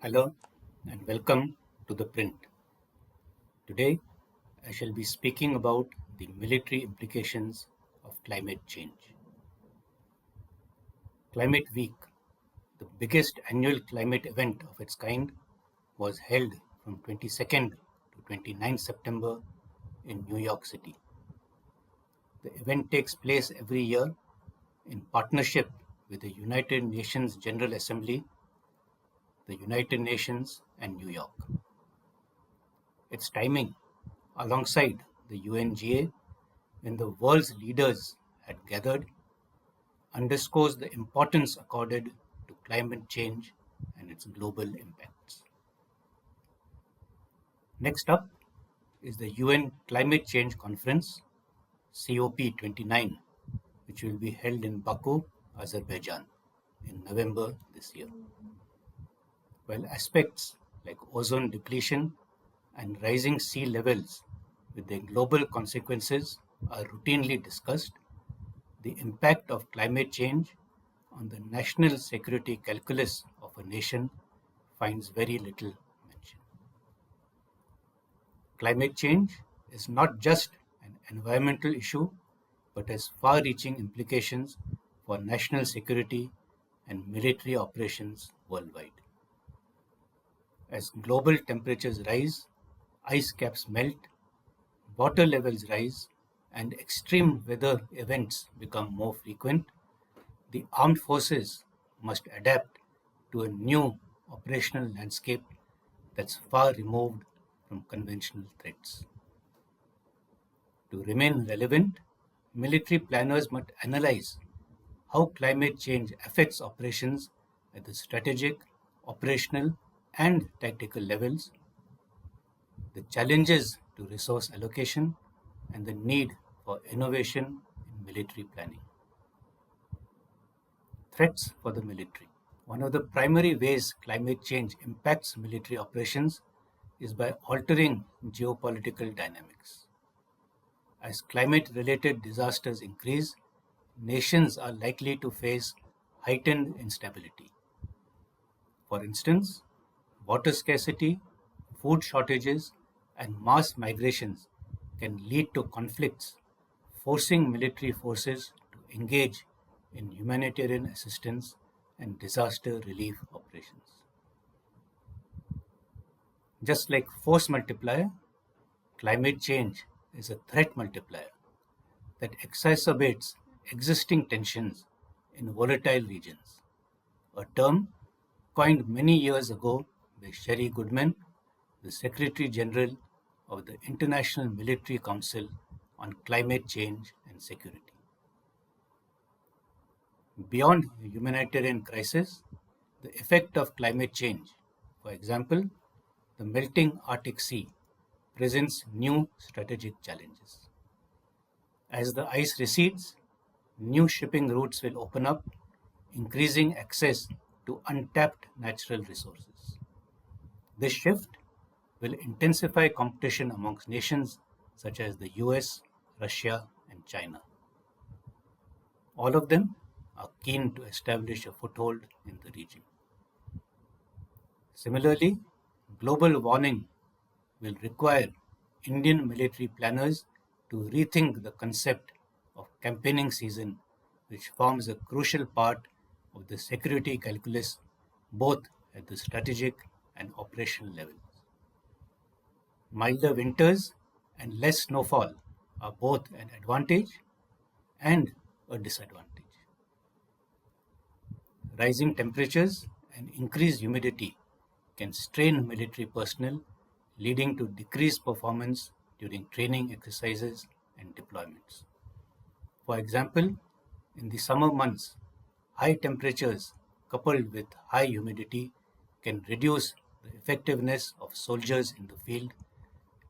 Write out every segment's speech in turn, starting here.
Hello and welcome to ThePrint. Today I shall be speaking about the military implications of climate change. Climate Week, the biggest annual climate event of its kind, was held from 22nd to 29th September in New York City. The event takes place every year in partnership with the United Nations General Assembly, the United Nations, and New York. Its timing, alongside the UNGA, when the world's leaders had gathered, underscores the importance accorded to climate change and its global impacts. Next up is the UN Climate Change Conference, COP29, which will be held in Baku, Azerbaijan, in November this year. While aspects like ozone depletion and rising sea levels with their global consequences are routinely discussed, the impact of climate change on the national security calculus of a nation finds very little mention. Climate change is not just an environmental issue, but has far-reaching implications for national security and military operations worldwide. As global temperatures rise, ice caps melt, water levels rise, and extreme weather events become more frequent, the armed forces must adapt to a new operational landscape that's far removed from conventional threats. To remain relevant, military planners must analyze how climate change affects operations at the strategic, operational, and tactical levels, the challenges to resource allocation, and the need for innovation in military planning. Threats for the military. One of the primary ways climate change impacts military operations is by altering geopolitical dynamics. As climate-related disasters increase, nations are likely to face heightened instability. For instance, water scarcity, food shortages, and mass migrations can lead to conflicts, forcing military forces to engage in humanitarian assistance and disaster relief operations. Just like force multiplier, climate change is a threat multiplier that exacerbates existing tensions in volatile regions, a term coined many years ago by Sherry Goodman, the Secretary General of the International Military Council on Climate Change and Security. Beyond humanitarian crisis, the effect of climate change, for example, the melting Arctic Sea, presents new strategic challenges. As the ice recedes, new shipping routes will open up, increasing access to untapped natural resources. This shift will intensify competition amongst nations such as the US, Russia, and China. All of them are keen to establish a foothold in the region. Similarly, global warming will require Indian military planners to rethink the concept of campaigning season, which forms a crucial part of the security calculus both at the strategic and operational levels. Milder winters and less snowfall are both an advantage and a disadvantage. Rising temperatures and increased humidity can strain military personnel, leading to decreased performance during training exercises and deployments. For example, in the summer months, high temperatures coupled with high humidity can reduce the effectiveness of soldiers in the field,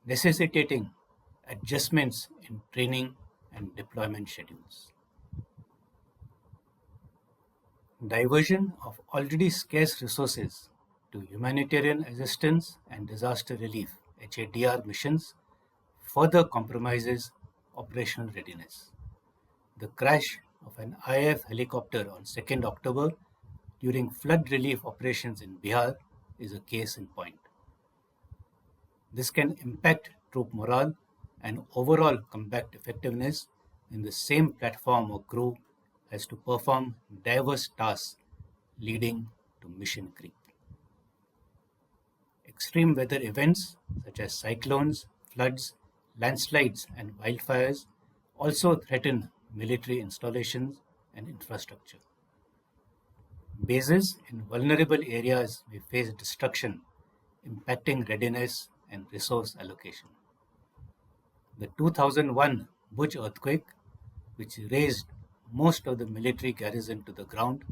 necessitating adjustments in training and deployment schedules. Diversion of already scarce resources to humanitarian assistance and disaster relief (HADR) missions further compromises operational readiness. The crash of an IAF helicopter on 2nd October during flood relief operations in Bihar is a case in point. This can impact troop morale and overall combat effectiveness when the same platform or crew has to perform diverse tasks leading to mission creep. Extreme weather events such as cyclones, floods, landslides, and wildfires also threaten military installations and infrastructure. Bases in vulnerable areas may face destruction, impacting readiness and resource allocation. The 2001 Bhuj earthquake, which razed most of the military garrison to the ground,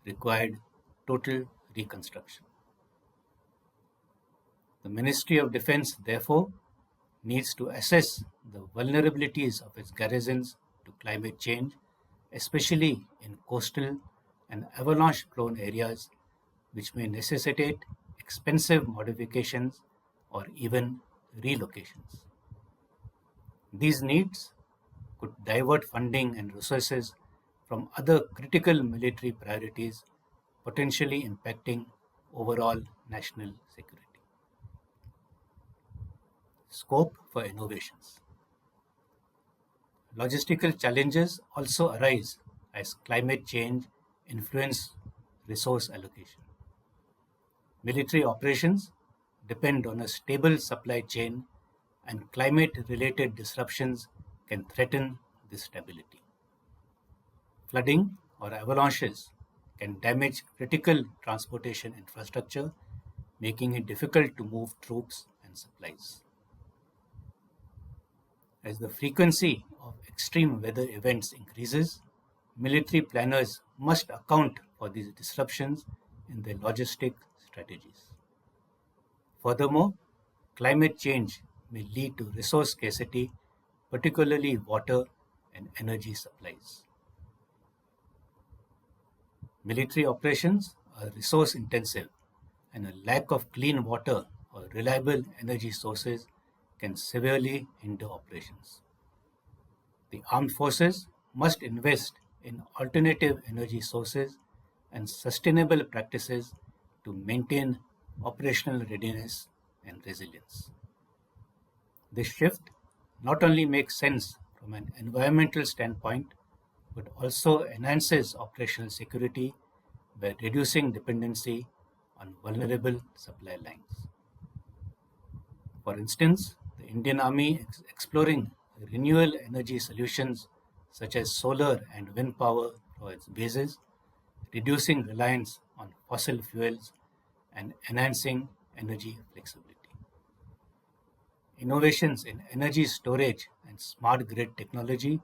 required total reconstruction. The Ministry of Defense, therefore, needs to assess the vulnerabilities of its garrisons to climate change, especially in coastal and avalanche prone areas, which may necessitate expensive modifications or even relocations. These needs could divert funding and resources from other critical military priorities, potentially impacting overall national security. Scope for innovations. Logistical challenges also arise as climate change influence resource allocation. Military operations depend on a stable supply chain, and climate-related disruptions can threaten this stability. Flooding or avalanches can damage critical transportation infrastructure, making it difficult to move troops and supplies. As the frequency of extreme weather events increases, military planners must account for these disruptions in their logistic strategies. Furthermore, climate change may lead to resource scarcity, particularly water and energy supplies. Military operations are resource intensive, and a lack of clean water or reliable energy sources can severely hinder operations. The armed forces must invest in alternative energy sources and sustainable practices to maintain operational readiness and resilience. This shift not only makes sense from an environmental standpoint, but also enhances operational security by reducing dependency on vulnerable supply lines. For instance, the Indian Army is exploring renewable energy solutions such as solar and wind power for its bases, reducing reliance on fossil fuels and enhancing energy flexibility. Innovations in energy storage and smart grid technology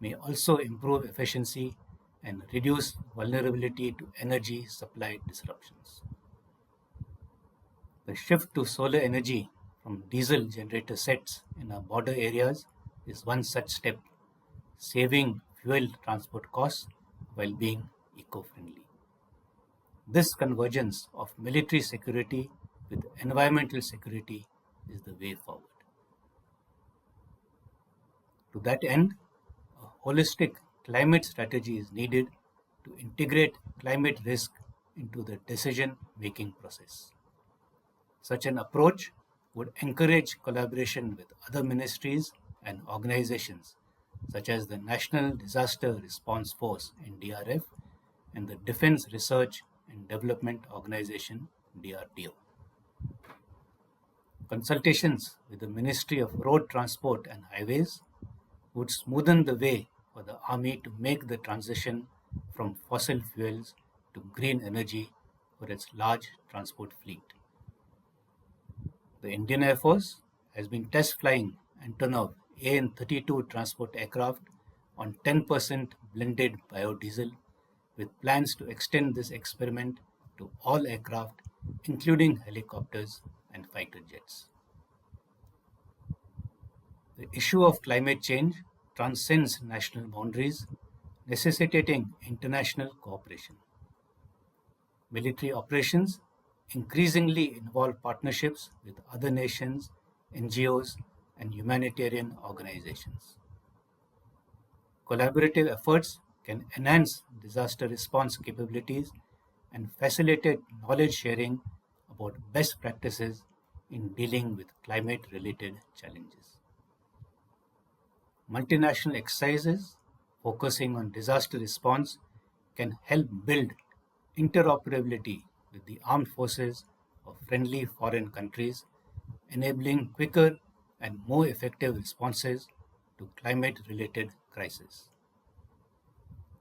may also improve efficiency and reduce vulnerability to energy supply disruptions. The shift to solar energy from diesel generator sets in our border areas is one such step, saving fuel transport costs while being eco-friendly. This convergence of military security with environmental security is the way forward. To that end, a holistic climate strategy is needed to integrate climate risk into the decision making process. Such an approach would encourage collaboration with other ministries and organizations such as the National Disaster Response Force (NDRF) and the Defense Research and Development Organization (DRDO). Consultations with the Ministry of Road Transport and Highways would smoothen the way for the Army to make the transition from fossil fuels to green energy for its large transport fleet. The Indian Air Force has been test flying Antonov AN-32 transport aircraft on 10% blended biodiesel, with plans to extend this experiment to all aircraft, including helicopters and fighter jets. The issue of climate change transcends national boundaries, necessitating international cooperation. Military operations increasingly involve partnerships with other nations, NGOs, and humanitarian organizations. Collaborative efforts can enhance disaster response capabilities and facilitate knowledge sharing about best practices in dealing with climate-related challenges. Multinational exercises focusing on disaster response can help build interoperability with the armed forces of friendly foreign countries, enabling quicker and more effective responses to climate-related crises.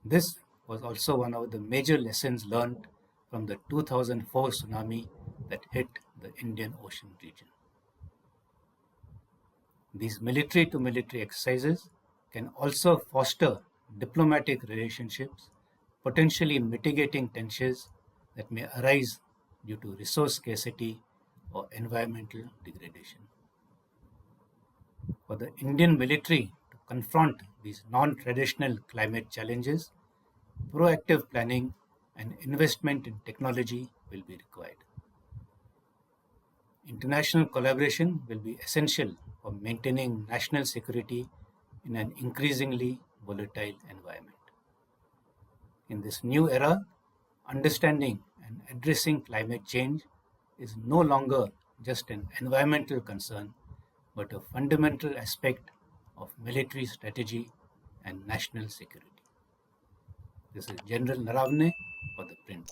This was also one of the major lessons learned from the 2004 tsunami that hit the Indian Ocean region. These military to military exercises can also foster diplomatic relationships, potentially mitigating tensions that may arise due to resource scarcity or environmental degradation. For the Indian military to confront these non traditional climate challenges, proactive planning and investment in technology will be required. International collaboration will be essential for maintaining national security in an increasingly volatile environment. In this new era, understanding and addressing climate change is no longer just an environmental concern, but a fundamental aspect of military strategy and national security. This is General Naravane for the print.